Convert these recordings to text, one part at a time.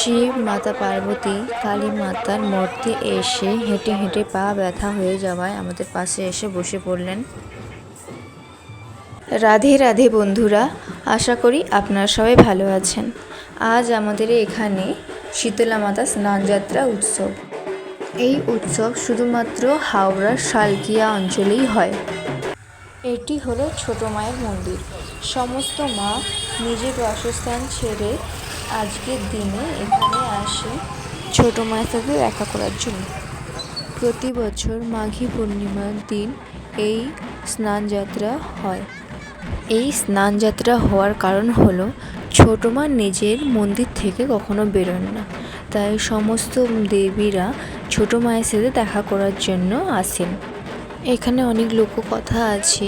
শিব, মাতা পার্বতী, কালী মাতার মূর্তি এসে হেঁটে হেঁটে পা ব্যথা হয়ে যাওয়ায় আমাদের পাশে এসে বসে পড়লেন। রাধে রাধে বন্ধুরা, আশা করি আপনারা সবাই ভালো আছেন। আজ আমাদের এখানে শীতলা মাতা স্নানযাত্রা উৎসব। এই উৎসব শুধুমাত্র হাওড়ার শালকিয়া অঞ্চলেই হয়। এটি হলো ছোট মায়ের মন্দির। সমস্ত মা নিজের বাসস্থান ছেড়ে আজকের দিনে এখানে আসে ছোট মায়ের সাথে দেখা করার জন্য। প্রতি বছর মাঘী পূর্ণিমার দিন এই স্নানযাত্রা হয়। এই স্নানযাত্রা হওয়ার কারণ হলো ছোট মা নিজের মন্দির থেকে কখনো বেরোন না, তাই সমস্ত দেবীরা ছোট মায়ের সাথে দেখা করার জন্য আসেন। এখানে অনেক লোককথা আছে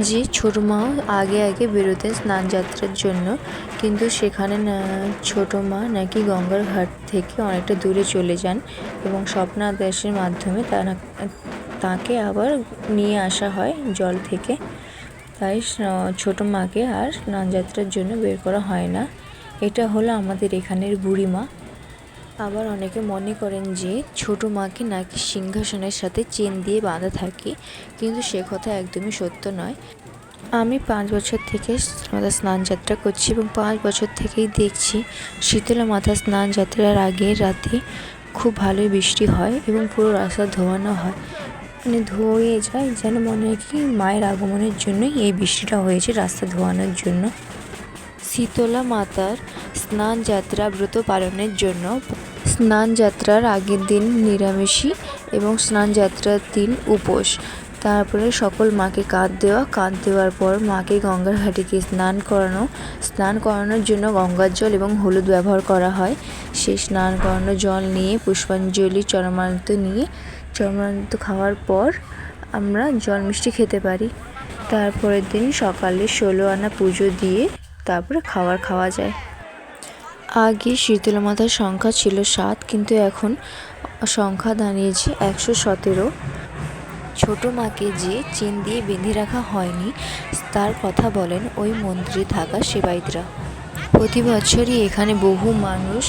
যে ছোট মাও আগে আগে বেরোতেন স্নানযাত্রার জন্য, কিন্তু সেখানে ছোট মা নাকি গঙ্গার ঘাট থেকে অনেকটা দূরে চলে যান এবং স্বপ্নাদেশের মাধ্যমে তাকে আবার নিয়ে আসা হয় জল থেকে। তাই ছোট মাকে আর স্নানযাত্রার জন্য বের করা হয় না। এটা হলো আমাদের এখানের বুড়িমা। আবার অনেকে মনে করেন যে ছোট মাকে নাকি সিংহাসনের সাথে চেন দিয়ে বাঁধা থাকে, কিন্তু সে কথা একদমই সত্য নয়। আমি 5 বছর থেকে মাতা স্নানযাত্রা করছি এবং 5 বছর থেকেই দেখছি শীতলা মাতা স্নানযাত্রার আগের রাতে খুব ভালোই বৃষ্টি হয় এবং পুরো রাস্তা ধোয়ানো হয়, মানে ধুয়ে যায়, যেন মনে হয় কি মায়ের আগমনের জন্যই এই বৃষ্টিটা হয়েছে, রাস্তা ধোয়ানোর জন্য। শীতলা মাতার স্নানযাত্রা ব্রত পালনের জন্য স্নানযাত্রার আগের দিন নিরামিষী এবং স্নানযাত্রার দিন উপোস। তারপরে সকল মাকে কাঁধ দেওয়ার পর মাকে গঙ্গার ঘাটে গিয়ে স্নান করানোর জন্য গঙ্গার জল এবং হলুদ ব্যবহার করা হয়। সেই স্নান করানো জল নিয়ে পুষ্পাঞ্জলি চরমানন্ত খাওয়ার পর আমরা জল মিষ্টি খেতে পারি। তারপরের দিন সকালে 16 আনা পুজো দিয়ে তারপরে খাওয়া যায়। আগে শীতলা মাতার সংখ্যা ছিল 7, কিন্তু এখন সংখ্যা দাঁড়িয়েছে 117। ছোট মাকে যে চেন দিয়ে বেঁধে রাখা হয়নি তার কথা বলেন ওই মন্দিরে থাকা সেবায়িতরা। প্রতি বছরই এখানে বহু মানুষ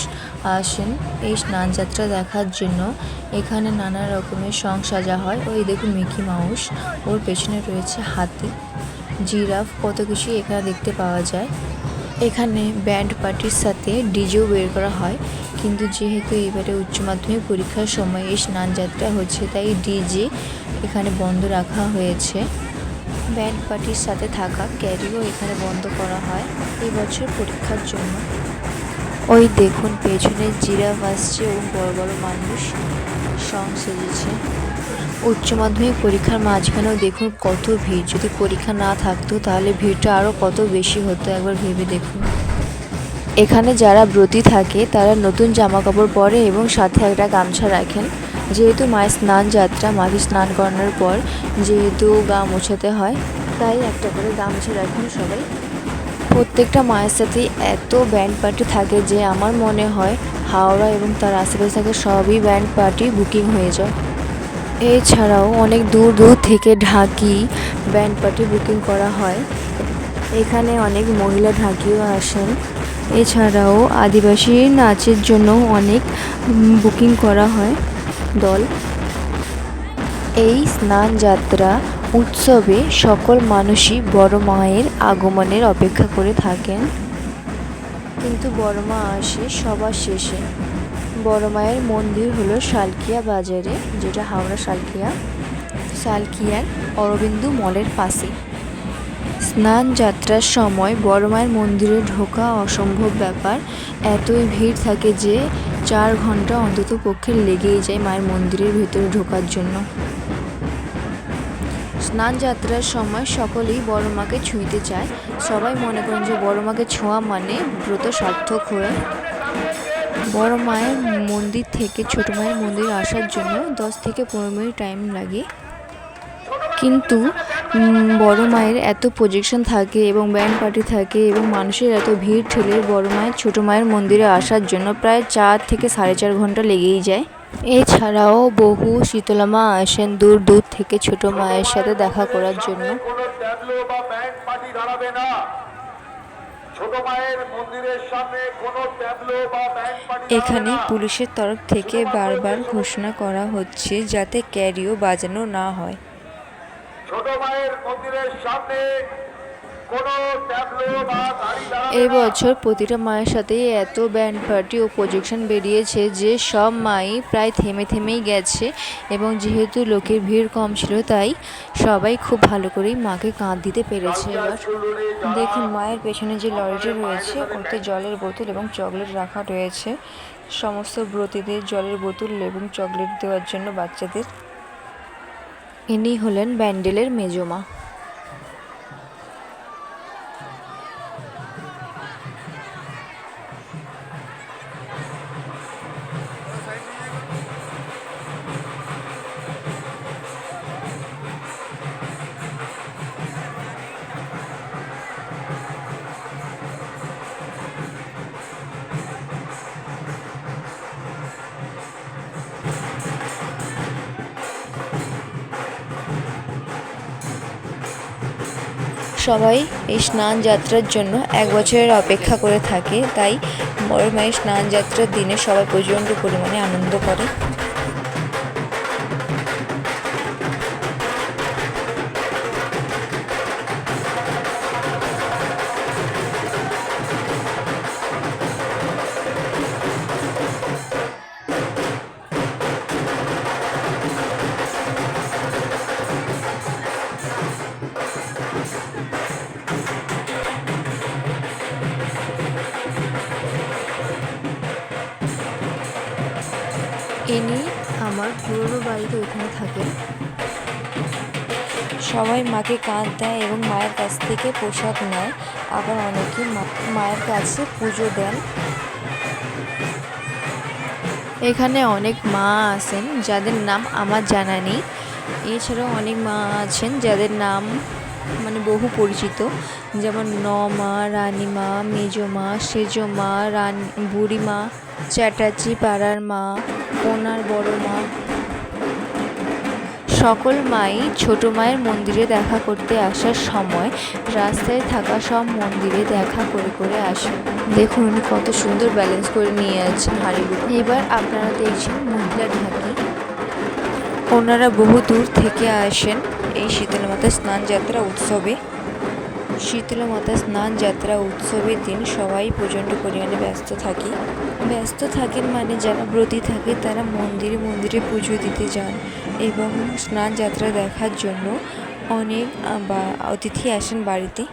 আসেন এই স্নানযাত্রা দেখার জন্য। এখানে নানা রকমের সং সাজা হয়। ওই দেখুন মিকি মাউস, ওর পেছনে রয়েছে হাতি, জিরাফ, কত কিছুই এখানে দেখতে পাওয়া যায়। এখানে ব্যান্ড পার্টির সাথে ডিজেও বের করা হয়, কিন্তু যেহেতু এবারে উচ্চ মাধ্যমিক পরীক্ষার সময় এই স্নানযাত্রা হচ্ছে তাই ডিজে এখানে বন্ধ রাখা হয়েছে। ব্যান্ড পার্টির সাথে থাকা ক্যারিও এখানে বন্ধ করা হয় এই বছর পরীক্ষার জন্য। ওই দেখুন পেছনে জিরাফ আসছে এবং বড় বড় মানুষ সং সেজেছে। উচ্চ মাধ্যমিক পরীক্ষার মাঝখানেও দেখুন কত ভিড়। যদি পরীক্ষা না থাকতো তাহলে ভিড়টা আরও কত বেশি হতো, একবার ভেবে দেখুন। এখানে যারা ব্রতী থাকে তারা নতুন জামা কাপড় পরে এবং সাথে একটা গামছা রাখেন। যেহেতু মায়ের স্নানযাত্রা, মাকে স্নান করানোর পর যেহেতু গা মোছাতে হয়, তাই একটা করে গামছা রাখেন সবাই। প্রত্যেকটা মায়ের সাথে এত ব্যান্ড পার্টি থাকে যে আমার মনে হয় হাওড়া এবং তার আশেপাশে থাকে সবই ব্যান্ড পার্টি বুকিং হয়ে যায়। এছাড়াও অনেক দূর দূর থেকে ঢাকি ব্যান্ড পার্টি বুকিং করা হয়। এখানে অনেক মহিলা ঢাকিও আসেন। এছাড়াও আদিবাসী নাচের জন্য অনেক বুকিং করা হয় দল। এই স্নানযাত্রা উৎসবে সকল মানুষই বড় মায়ের আগমনের অপেক্ষা করে থাকেন, কিন্তু বড় মা আসে সবার শেষে। বড় মায়ের মন্দির হলো শালকিয়া বাজারে, যেটা হাওড়া শালকিয়ার অরবিন্দু মলের পাশে। স্নানযাত্রার সময় বড় মায়ের মন্দিরে ঢোকা অসম্ভব ব্যাপার। এতই ভিড় থাকে যে 4 ঘন্টা অন্তত পক্ষে লেগেই যায় মায়ের মন্দিরের ভেতরে ঢোকার জন্য। স্নানযাত্রার সময় সকলেই বড় মাকে ছুঁইতে চায়। সবাই মনে করেন যে বড় মাকে ছোঁয়া মানে ব্রত সার্থক হয়ে। বড় মায়ের মন্দির থেকে ছোট মায়ের মন্দিরে আসার জন্য 10 থেকে 15 মিনিট টাইম লাগে, কিন্তু বড় মায়ের এত প্রজেকশন থাকে এবং ব্যান্ড পার্টি থাকে এবং মানুষের এত ভিড় ঠেলে বড় মায়ের ছোট মায়ের মন্দিরে আসার জন্য প্রায় 4 থেকে 4.5 ঘন্টা লেগেই যায়। এছাড়াও বহু শীতলা মা আসেন দূর দূর থেকে ছোট মায়ের সাথে দেখা করার জন্য। এখানে পুলিশের তরফ থেকে বারবার ঘোষণা করা হচ্ছে যাতে ক্যারিও বাজানো না হয়। ছোট মায়ের মন্দিরের সামনে এবছর প্রতিটা মায়ের সাথেই এত ব্যান্ড পার্টি ও প্রজেকশন বেরিয়েছে যে সব মাই প্রায় থেমেই গেছে, এবং যেহেতু লোকের ভিড় কম ছিল তাই সবাই খুব ভালো করেই মাকে কাঁধ দিতে পেরেছে। এবার দেখুন মায়ের পেছনে যে লরিটি রয়েছে ওতে জলের বোতল এবং চকলেট রাখা রয়েছে, সমস্ত ব্রতীদের জলের বোতল এবং চকলেট দেওয়ার জন্য বাচ্চাদের। ইনি হলেন ব্যান্ডেলের মেজমা। সবাই এই স্নান যাত্রার জন্য 1 বছরের অপেক্ষা করে থাকে, তাই বড় মায়ের স্নান যাত্রার দিনে সবাই প্রচণ্ড পরিমাণে আনন্দ করে। ইনি আমার পুরনো বাড়িতে ওখানে থাকেন। সবাই মাকে কাঁধ দেয় এবং মায়ের কাছ থেকে পোশাক নেয়, আবার অনেকে মায়ের কাছে পুজো দেন। এখানে অনেক মা আছেন যাদের নাম আমার জানা নেই, এছাড়াও অনেক মা আছেন যাদের নাম বহু পরিচিত, যেমন নমা, রানীমা, মেজমা, সেজমা, বুড়িমা, চ্যাটার্জি পাড়ার মা, ওনার বড় মা। সকল মাই ছোট মায়ের মন্দিরে দেখা করতে আসার সময় রাস্তায় থাকা সব মন্দিরে দেখা করে আসেন। দেখুন উনি কত সুন্দর ব্যালেন্স করে নিয়ে আছেন হাঁড়িগুলো। এবার আপনারা দেখছেন মহিলা ঢাকি। ওনারা বহু দূর থেকে আসেন এই শীতলা মাতা স্নান যাত্রা উৎসবে। শীতলা মাতা স্নান যাত্রা উৎসবের দিন সবাই প্রচণ্ড পরিমাণে ব্যস্ত থাকেন মানে যারা ব্রতী থাকে তারা মন্দিরে পুজো দিতে যান এবং স্নান যাত্রা দেখার জন্য অনেক অতিথি আসেন বাড়িতে।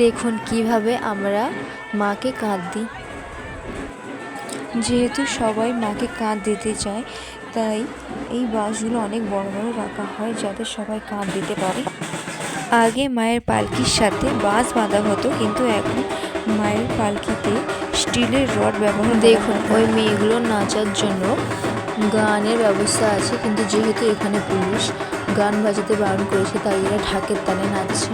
দেখুন কিভাবে আমরা মাকে কাঁধ দিই। যেহেতু সবাই মাকে কাঁধ দিতে চায় তাই এই বাঁশগুলো অনেক বড় রাখা হয় যাতে সবাই কাঁধ দিতে পারে। আগে মায়ের পালকির সাথে বাঁশ বাঁধা হতো, কিন্তু এখন মায়ের পালকিতে স্টিলের রড ব্যবহার। দেখুন ওই মেয়েগুলো নাচার জন্য গানের ব্যবস্থা আছে, কিন্তু যেহেতু এখানে পুলিশ গান বাজাতে বারণ করেছে তাই এরা ঢাকের তালে নাচছে।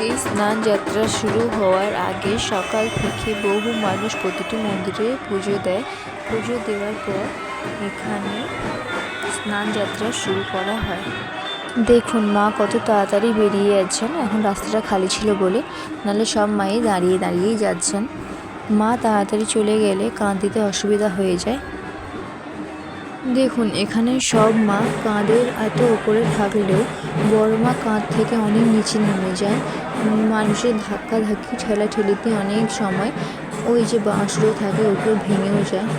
এই স্নান যাত্রা শুরু হওয়ার আগে সকাল থেকে বহু মানুষ প্রতিটি মন্দিরে পুজো দেয়। পুজো দেওয়ার পর এখানে স্নান যাত্রা শুরু করা হয়। দেখুন মা কত তাড়াতাড়ি বেরিয়ে যাচ্ছেন, এখন রাস্তাটা খালি ছিল বলে, নাহলে সব মাই দাঁড়িয়েই যাচ্ছেন। মা তাড়াতাড়ি চলে গেলে কাঁধ দিতে অসুবিধা হয়ে যায়। দেখুন এখানে সব মা কাঁধের এত ওপরে থাকলেও বড় মা কাঁধ থেকে অনেক নিচে নেমে যায়। মানুষের ধাক্কাধাক্কি ঠেলাঠেলিতে অনেক সময় ওই যে বাঁশগুলো থাকে ওগুলো ভেঙেও যায়।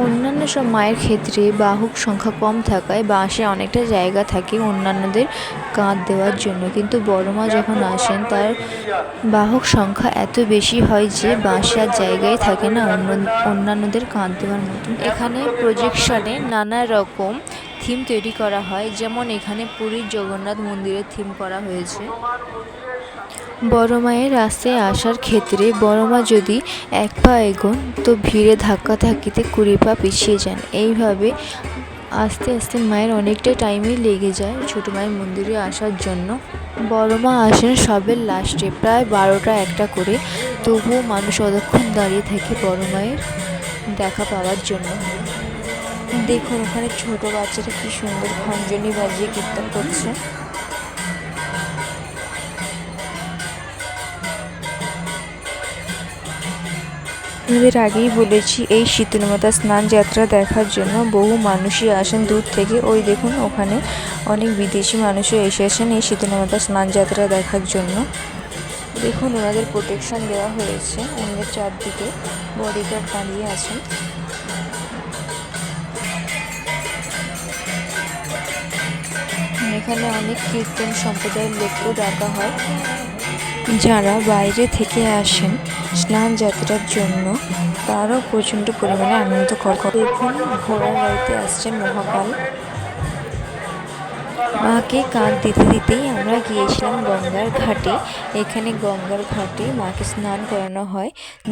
অন্যান্য সব মায়ের ক্ষেত্রে বাহক সংখ্যা কম থাকায় বাঁশে অনেকটা জায়গা থাকে অন্যান্যদের কাঁধ দেওয়ার জন্য, কিন্তু বড় মা যখন আসেন তার বাহক সংখ্যা এত বেশি হয় যে বাঁশে আর জায়গায় থাকে না অন্যান্যদের কাঁধ দেওয়ার মতো। এখানে প্রজেকশনে নানা রকম থিম তৈরি করা হয়, যেমন এখানে পুরীর জগন্নাথ মন্দিরের থিম করা হয়েছে। বড় মায়ের রাস্তায় আসার ক্ষেত্রে বড় মা যদি 1 পা এগোন তো ভিড়ে ধাক্কাধাক্কিতে 20 পা পিছিয়ে যান। এইভাবে আস্তে আস্তে মায়ের অনেকটা টাইমই লেগে যায় ছোটো মায়ের মন্দিরে আসার জন্য। বড় মা আসেন সবের লাস্টে প্রায় 12টা 1টা করে, তবুও মানুষ অতক্ষণ দাঁড়িয়ে থাকে বড় মায়ের দেখা পাওয়ার জন্য। দেখুন ওখানে ছোট বাচ্চারা কি সুন্দর খঞ্জনি বাজিয়ে কীর্তন করছে। আপনাদের আগেই বলেছি এই শীতলমাতা স্নান যাত্রা দেখার জন্য বহু মানুষই আসেন দূর থেকে। ওই দেখুন ওখানে অনেক বিদেশি মানুষও এসেছেন এই শীতলমাতা স্নান যাত্রা দেখার জন্য। দেখুন ওনাদের প্রোটেকশন দেওয়া হয়েছে, ওনাদের চারদিকে বডিগার্ড দাঁড়িয়ে আছেন। এখানে অনেক কীর্তন সম্প্রদায়ের লোকও ডাকা হয়, যারা বাইরে থেকে আসেন স্নান যাত্রার জন্য তারাও প্রচণ্ড পরিমাণে আনন্দ করে। দেখুন ঘোড়ার গাড়িতে আসছেন মহাকাল। মাকে কাঁধ দিতে দিতেই আমরা গিয়েছিলাম গঙ্গার ঘাটে। এখানে গঙ্গার ঘাটে মাকে স্নান করানো হয়।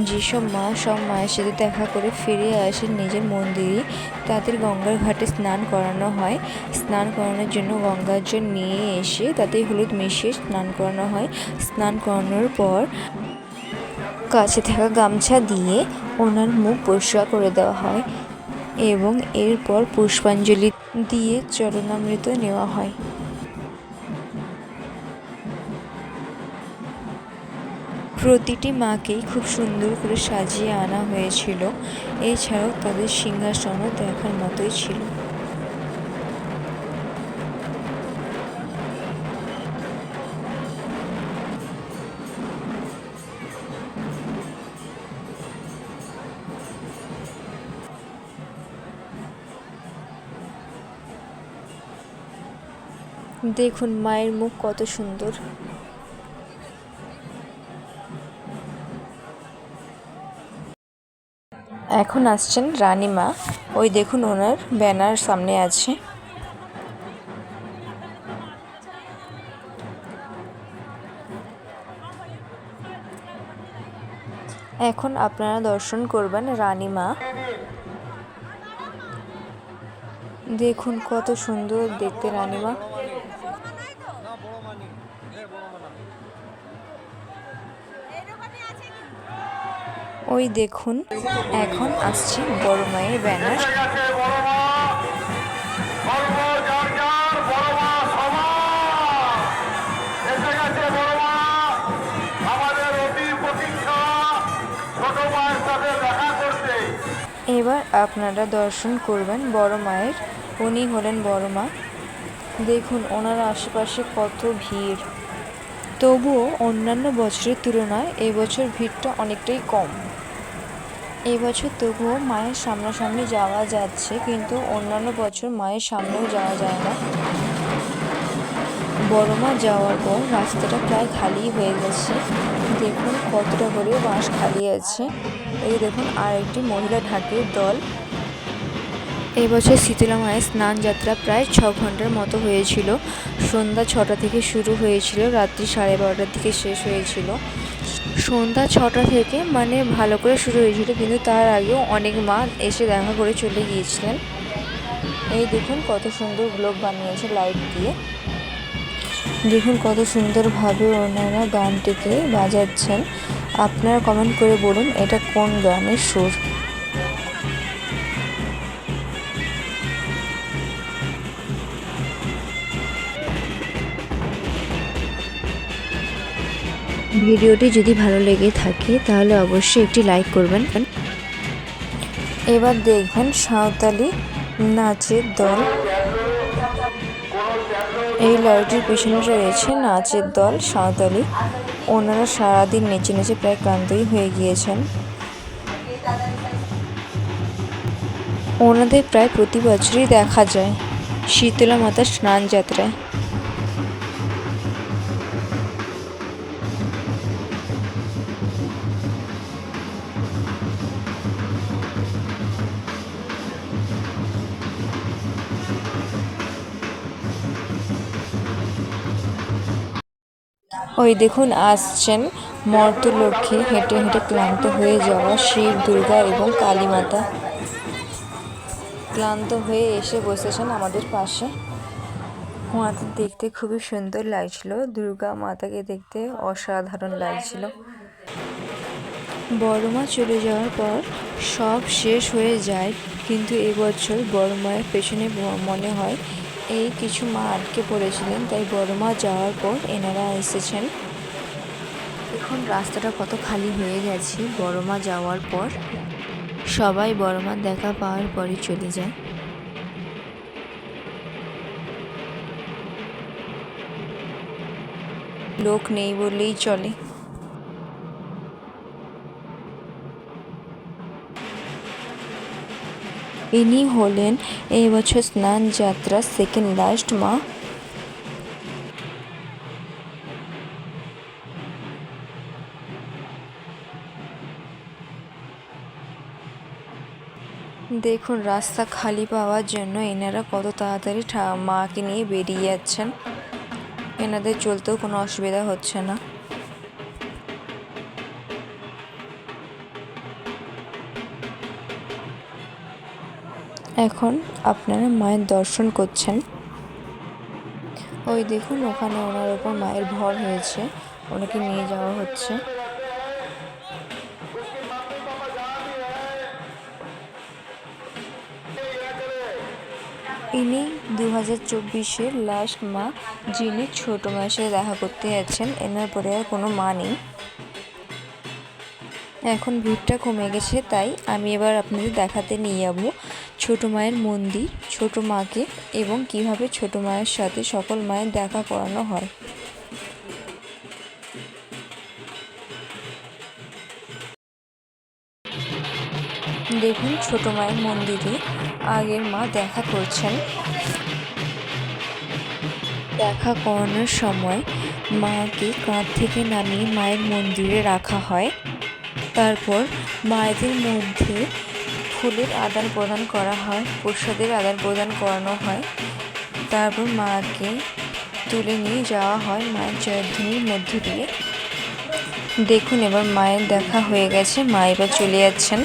যেসব মা সব মায়ের সাথে দেখা করে ফিরে আসেন নিজের মন্দিরে, তাদের গঙ্গার ঘাটে স্নান করানো হয়। স্নান করানোর জন্য গঙ্গার জল নিয়ে এসে তাতে হলুদ মিশিয়ে স্নান করানো হয়। স্নান করানোর পর কাছে থাকা গামছা দিয়ে ওনার মুখ পরিষ্কার করে দেওয়া হয় এবং এরপর পুষ্পাঞ্জলি দিয়ে চরণামৃত নেওয়া হয়। প্রতিটি মাকেই খুব সুন্দর করে সাজিয়ে আনা হয়েছিল। এছাড়াও তাদের সিংহাসনও দেখার মতোই ছিল। দেখুন মায়ের মুখ কত সুন্দর। এখন আসছেন রানীমা। ওই দেখুন ওনার ব্যানার সামনে আছে। এখন আপনারা দর্শন করবেন রানীমা। দেখুন কত সুন্দর দেখতে রানীমা। ওই দেখুন এখন আসছে বড় মায়ের ব্যানার। এবার আপনারা দর্শন করবেন বড় মায়ের। উনি হলেন বড় মা। দেখুন ওনার আশেপাশে কত ভিড়। তবুও অন্যান্য বছরের তুলনায় এবছর ভিড়টা অনেকটাই কম। এবছর তবুও মায়ের সামনাসামনি যাওয়া যাচ্ছে, কিন্তু অন্যান্য বছর মায়ের সামনেও যাওয়া যায় না। বড় মা যাওয়ার পর রাস্তাটা প্রায় খালি হয়ে গেছে। দেখুন কতটা করে বাস খালি আছে। এই দেখুন আর একটি মহিলা ঢাকের দল। এবছর শীতলা মায়ের স্নান যাত্রা প্রায় 6 ঘন্টার মতো হয়েছিল। সন্ধ্যা 6টা থেকে শুরু হয়েছিল, রাত্রি 12:30টার দিকে শেষ হয়েছিল। সন্ধ্যা 6টা থেকে মানে ভালো করে শুরু হয়েছিল, কিন্তু তার আগেও অনেক মা এসে দেখা করে চলে গিয়েছিলেন। এই দেখুন কত সুন্দর গ্লোব বানিয়েছে লাইট দিয়ে। দেখুন কত সুন্দরভাবে ওনারা গানটিকে বাজাচ্ছেন। আপনারা কমেন্ট করে বলুন এটা কোন গানের সুর। ভিডিওটি যদি ভালো লেগে থাকে তাহলে অবশ্যই একটি লাইক করবেন। এবার দেখবেন সাঁওতালি নাচের দল। এই লরিটির পিছনে রয়েছে নাচের দল সাঁওতালি। ওনারা সারাদিন নেচে নেচে প্রায় ক্লান্তই হয়ে গিয়েছেন। ওনাদের প্রায় প্রতি বছরই দেখা যায় শীতলা মাতার স্নান যাত্রায়। ওই দেখুন আসছেন মর্তলক্ষ্মী, হেঁটে হেঁটে ক্লান্ত হয়ে যাওয়া শিব, দুর্গা এবং কালী মাতা। ক্লান্ত হয়ে এসে বসেছেন আমাদের পাশে। মাতা দেখতে খুবই সুন্দর লাগছিল। দুর্গা মাতাকে দেখতে অসাধারণ লাগছিল। বড় মা চলে যাওয়ার পর সব শেষ হয়ে যায়, কিন্তু এবছর বড় মায়ের পেছনে মনে হয় এই কিছু মা আটকে পড়েছিলেন, তাই বড় মা যাওয়ার পর এনারা এসেছেন। এখন রাস্তাটা কত খালি হয়ে গেছে বড় মা যাওয়ার পর। সবাই বড় মার দেখা পাওয়ার পরই চলে যায়। লোক নেই বললেই চলে। ইনি হলেন এই বছর স্নান যাত্রা সেকেন্ড লাস্ট মা। দেখুন রাস্তা খালি পাওয়ার জন্য এনারা কত তাড়াতাড়ি মাকে নিয়ে বেরিয়ে যাচ্ছেন। এনাদের চলতেও কোনো অসুবিধা হচ্ছে না। এখন আপনারা মায়ের দর্শন করছেন। ওই দেখুন ওখানে ওনার ওপর মায়ের ভর হয়েছে, ওনাকে নিয়ে যাওয়া হচ্ছে। ইনি 2024-এর লাস্ট মা, যিনি ছোটো মায়ের সাথে দেখা করতে যাচ্ছেন। এনার পরে আর কোনো মা নেই। এখন ভিড়টা কমে গেছে, তাই আমি এবার আপনাদের দেখাতে নিয়ে যাব ছোটো মায়ের মন্দির, ছোটো মাকে, এবং কিভাবে ছোটো মায়ের সাথে সকল মায়ের দেখা করানো হয়। দেখুন ছোটো মায়ের মন্দিরে আগের মা দেখা করছেন। দেখা করানোর সময় মাকে কাঁধ থেকে নামিয়ে মায়ের মন্দিরে রাখা হয়। তারপর মায়েদের মধ্যে ফুলের আদান প্রদান করা হয়, প্রসাদের আদান প্রদান করানো হয়। তারপর মাকে তুলে নিয়ে যাওয়া হয় মায়ের জয়ধ্বনির মধ্য দিয়ে। দেখুন এবার মায়ের দেখা হয়ে গেছে, মা এবার চলে যাচ্ছেন।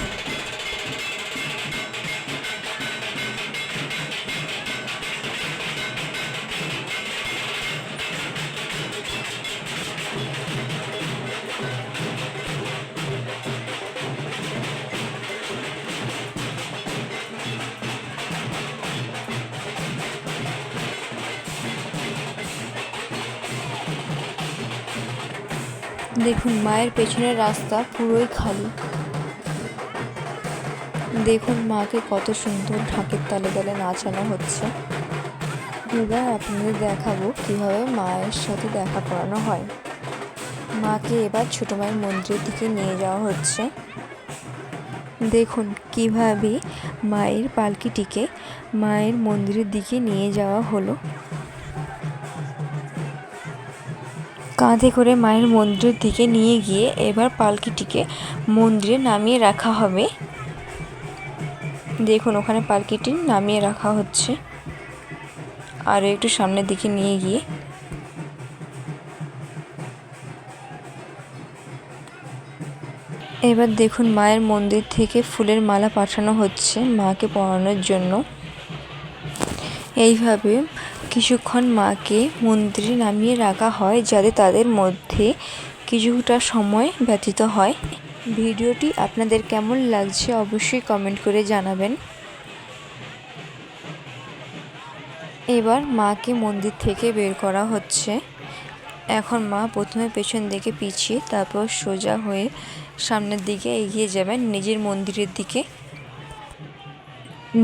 দেখুন মায়ের পেছনের রাস্তা পুরোই খালি। দেখুন মাকে কত সুন্দর ঢাকের তালে তালে নাচানো হচ্ছে। এবার আপনাদের দেখাবো কিভাবে মায়ের সাথে দেখা করানো হয়। মাকে এবার ছোটো মায়ের মন্দিরের দিকে নিয়ে যাওয়া হচ্ছে। দেখুন কিভাবে মায়ের পালকিটিকে মায়ের মন্দিরের দিকে নিয়ে যাওয়া হলো। কাঁধে করে মায়ের মন্দিরের দিকে নিয়ে গিয়ে এবার পালকিটিকে মন্দিরে নামিয়ে রাখা হবে। দেখুন ওখানে পালকিটি নামিয়ে রাখা হচ্ছে। আরও একটু সামনের দিকে নিয়ে গিয়ে এবার দেখুন মায়ের মন্দির থেকে ফুলের মালা পাঠানো হচ্ছে মাকে পরানোর জন্য। এইভাবে কিছুক্ষণ মাকে মন্দিরে নামিয়ে রাখা হয়, যাতে তাদের মধ্যে কিছুটা সময় ব্যতীত হয়। ভিডিওটি আপনাদের কেমন লাগছে অবশ্যই কমেন্ট করে জানাবেন। এবার মাকে মন্দির থেকে বের করা হচ্ছে। এখন মা প্রথমে পেছন দিকে পিছিয়ে, তারপর সোজা হয়ে সামনের দিকে এগিয়ে যাবেন নিজের মন্দিরের দিকে।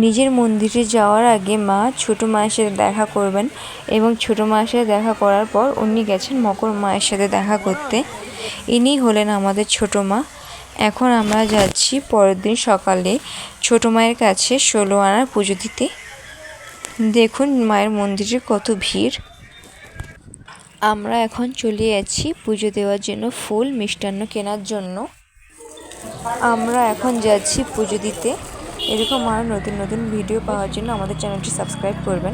নিজের মন্দিরে যাওয়ার আগে মা ছোটো মায়ের সাথে দেখা করবেন, এবং ছোটো মায়ের সাথে দেখা করার পর উনি গেছেন মকর মায়ের সাথে দেখা করতে। ইনি হলেন আমাদের ছোটো মা। এখন আমরা যাচ্ছি পরের দিন সকালে ছোটো মায়ের কাছে 16 আনার পুজো দিতে। দেখুন মায়ের মন্দিরে কত ভিড়। আমরা এখন চলে যাচ্ছি পুজো দেওয়ার জন্য ফুল মিষ্টান্ন কেনার জন্য। আমরা এখন যাচ্ছি পুজো দিতে। এরকম আরও নতুন নতুন ভিডিও পাওয়ার জন্য আমাদের চ্যানেলটি সাবস্ক্রাইব করবেন।